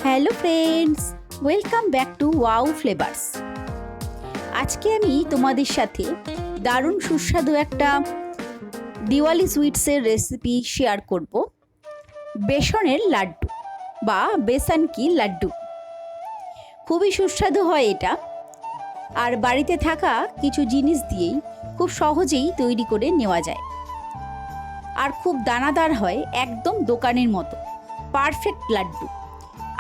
Hello friends, welcome back to wow flavours. আজকে আমি তোমাদের সাথে দারুণ সুস্বাদু একটা দিওয়ালি সুইটসের রেসিপি শেয়ার করব। বেসনের লাড্ডু বা বেসান কি লাড্ডু। খুবই সুস্বাদু হয় এটা, আর বাড়িতে থাকা কিছু জিনিস দিয়েই খুব সহজেই তৈরি করে নেওয়া যায়। আর খুব দানাদার হয়, একদম দোকানের মতো পারফেক্ট লাড্ডু।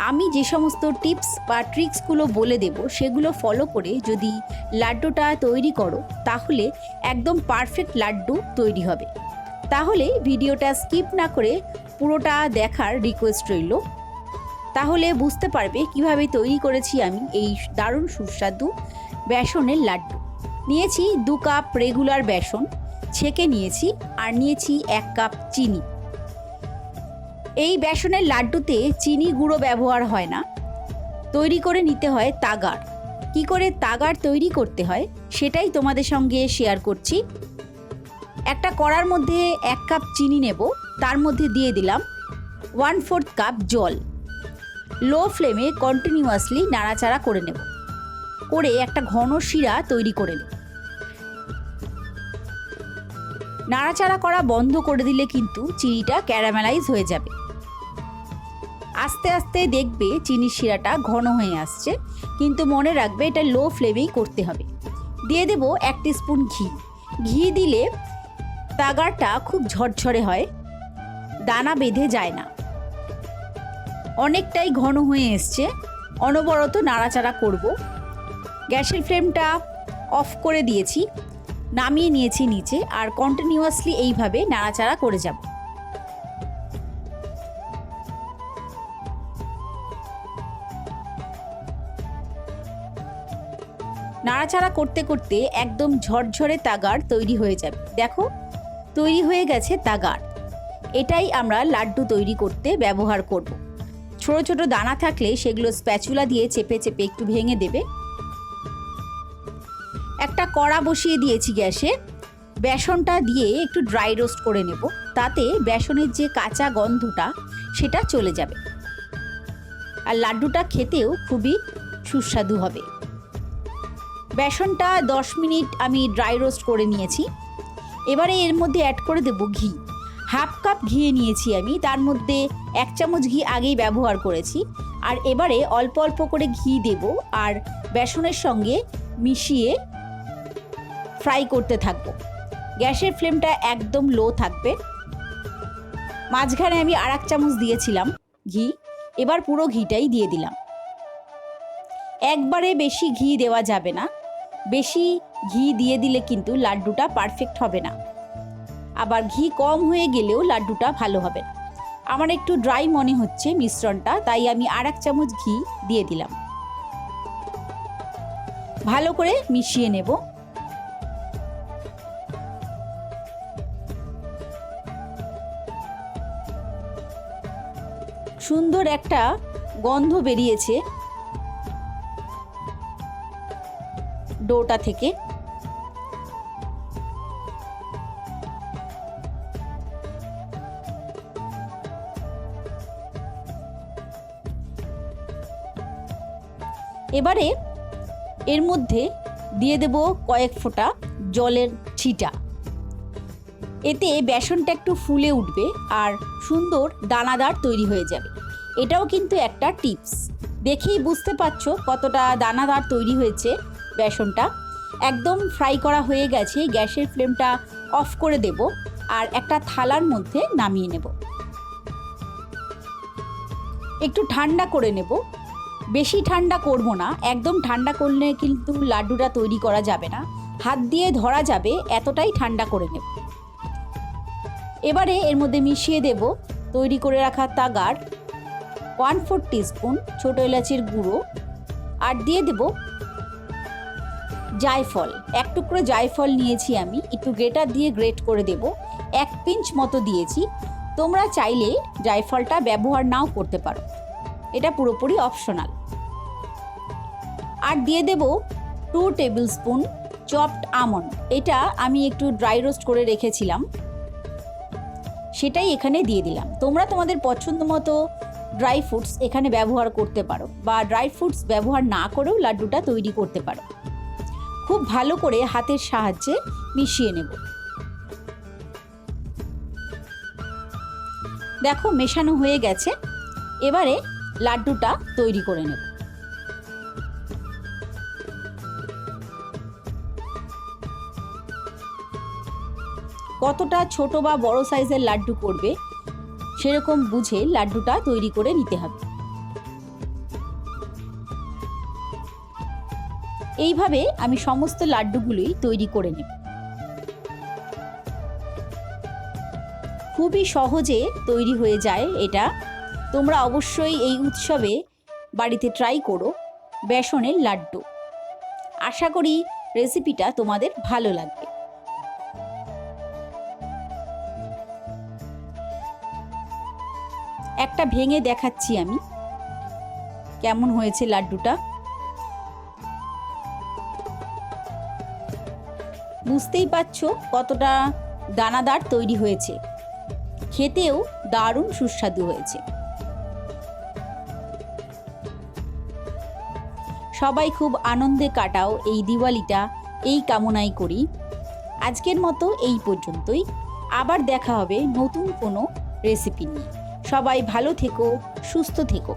আমি যে সমস্ত টিপস বা ট্রিক্সগুলো বলে দেব সেগুলো ফলো করে যদি লাড্ডুটা তৈরি করো তাহলে একদম পারফেক্ট লাড্ডু তৈরি হবে। তাহলে ভিডিওটা স্কিপ না করে পুরোটা দেখার রিকোয়েস্ট রইল। তাহলে বুঝতে পারবে কিভাবে তৈরি করেছি আমি এই দারুণ সুস্বাদু বেসনের লাড্ডু। নিয়েছি 2 কাপ রেগুলার বেসন, ছেঁকে নিয়েছি, আর নিয়েছি 1 কাপ চিনি। এই বেসনের লাড্ডুতে চিনি গুঁড়ো ব্যবহার হয় না, তৈরি করে নিতে হয় তাগার। কি করে তাগার তৈরি করতে হয় সেটাই তোমাদের সঙ্গে শেয়ার করছি। একটা কড়ার মধ্যে 1 কাপ চিনি নেব, তার মধ্যে দিয়ে দিলাম 1/4 কাপ জল। লো ফ্লেমে কন্টিনিউয়াসলি নাড়াচাড়া করে নেব, করে একটা ঘন শিরা তৈরি করে নেব। নাড়াচাড়া করা বন্ধ করে দিলে কিন্তু চিনিটা ক্যারামেলাইজ হয়ে যাবে। আস্তে আস্তে দেখবে চিনির শিরাটা ঘন হয়ে আসছে, কিন্তু মনে রাখবে এটা লো ফ্লেমেই করতে হবে। দিয়ে দেব 1 টিস্পুন ঘি। ঘি দিলে তাগারটা খুব ঝরঝরে হয়, দানা বেঁধে যায় না। অনেকটাই ঘন হয়ে এসছে, অনবরত নাড়াচাড়া করব। গ্যাসের ফ্লেমটা অফ করে দিয়েছি, নামিয়ে নিয়েছি নিচে, আর কন্টিনিউয়াসলি এইভাবে নাড়াচাড়া করে যাব। নাড়াচাড়া করতে করতে একদম ঝরঝরে তাগার তৈরি হয়ে যাবে। দেখো, তৈরি হয়ে গেছে তাগার। এটাই আমরা লাড্ডু তৈরি করতে ব্যবহার করব। ছোট ছোট দানা থাকলে সেগুলো স্প্যাচুলা দিয়ে চেপে চেপে একটু ভেঙে দেবে। একটা কড়া বসিয়ে দিয়েছি গ্যাসে। বেসনটা দিয়ে একটু ড্রাই রোস্ট করে নেব, তাতে বেসনের যে কাঁচা গন্ধটা সেটা চলে যাবে, আর লাড্ডুটা খেতেও খুবই সুস্বাদু হবে। বেসনটা 10 মিনিট আমি ড্রাই রোস্ট করে নিয়েছি। এবারে এর মধ্যে অ্যাড করে দেব ঘি। 1/2 কাপ ঘি নিয়েছি আমি, তার মধ্যে 1 চামচ ঘি আগেই ব্যবহার করেছি। আর এবারে অল্প অল্প করে ঘি দেব, আর বেসনের সঙ্গে মিশিয়ে ফ্রাই করতে থাকবো। গ্যাসের ফ্লেমটা একদম লো থাকবে। মাঝখানে আমি 1 চামচ দিয়েছিলাম ঘি, এবার পুরো ঘিটাই দিয়ে দিলাম। একবারে বেশি ঘি দেওয়া যাবে না, বেশি ঘি দিয়ে দিলে কিন্তু লাড্ডুটা পারফেক্ট হবে না, আবার ঘি কম হয়ে গেলেও লাড্ডুটা ভালো হবে না। আমার একটু ড্রাই মনে হচ্ছে মিশ্রণটা, তাই আমি 1 চামচ ঘি দিয়ে দিলাম। ভালো করে মিশিয়ে নেব। সুন্দর একটা গন্ধ বেরিয়েছে ডোটা থেকে। এবারে এর মধ্যে দিয়ে দেব কয়েক ফোঁটা জলের ছিটা। এতে বেসনটা একটু ফুলে উঠবে আর সুন্দর দানাদার তৈরি হয়ে যাবে। এটাও কিন্তু একটা টিপস। দেখেই বুঝতে পারছো কতটা দানাদার তৈরি হয়েছে বেসনটা। একদম ফ্রাই করা হয়ে গেছে। গ্যাসের ফ্লেমটা অফ করে দেব, আর একটা থালার মধ্যে নামিয়ে নেব। একটু ঠান্ডা করে নেব, বেশি ঠান্ডা করব না। একদম ঠান্ডা করলে কিন্তু লাড্ডুটা তৈরি করা যাবে না, হাত দিয়ে ধরা যাবে, এতটাই ঠান্ডা করে নেব। এবারে এর মধ্যে মিশিয়ে দেব তৈরি করে রাখা তাগার, 1/4 টিস্পুন ছোটো এলাচের গুঁড়ো, আর দিয়ে দেব জায়ফল। 1 টুকরো জায়ফল নিয়েছি আমি, একটু গ্রেটার দিয়ে গ্রেট করে দেব। 1 পিঞ্চ মতো দিয়েছি। তোমরা চাইলে জায়ফলটা ব্যবহার নাও করতে পারো, এটা পুরোপুরি অপশনাল। আর দিয়ে দেব 2 টেবিল স্পুন চপড আমন্ড। এটা আমি একটু ড্রাই রোস্ট করে রেখেছিলাম, সেটাই এখানে দিয়ে দিলাম। তোমরা তোমাদের পছন্দ মতো ড্রাই ফ্রুটস এখানে ব্যবহার করতে পারো, বা ড্রাই ফ্রুটস ব্যবহার না করেও লাড্ডুটা তৈরি করতে পারো। খুব ভালো করে হাতের সাহায্যে মিশিয়ে নেব। দেখো মেশানো হয়ে গেছে। এবারে লাড্ডুটা তৈরি করে নেব। কতটা ছোট বা বড় সাইজের লাড্ডু করবে সেরকম বুঝে লাড্ডুটা তৈরি করে নিতে হবে। এইভাবে আমি সমস্ত লাড্ডুগুলোই তৈরি করে নেব। খুবই সহজে তৈরি হয়ে যায় এটা। তোমরা অবশ্যই এই উৎসবে বাড়িতে ট্রাই করো বেসনের লাড্ডু। আশা করি রেসিপিটা তোমাদের ভালো লাগবে। একটা ভেঙে দেখাচ্ছি আমি কেমন হয়েছে লাড্ডুটা। বুঝতেই পারছো কতটা দানাদার তৈরি হয়েছে। খেতেও দারুণ সুস্বাদু হয়েছে। সবাই খুব আনন্দে কাটাও এই দিওয়ালিটা, এই কামনাই করি। আজকের মতো এই পর্যন্তই। আবার দেখা হবে নতুন কোনো রেসিপি নিয়ে। সবাই ভালো থেকো, সুস্থ থেকো।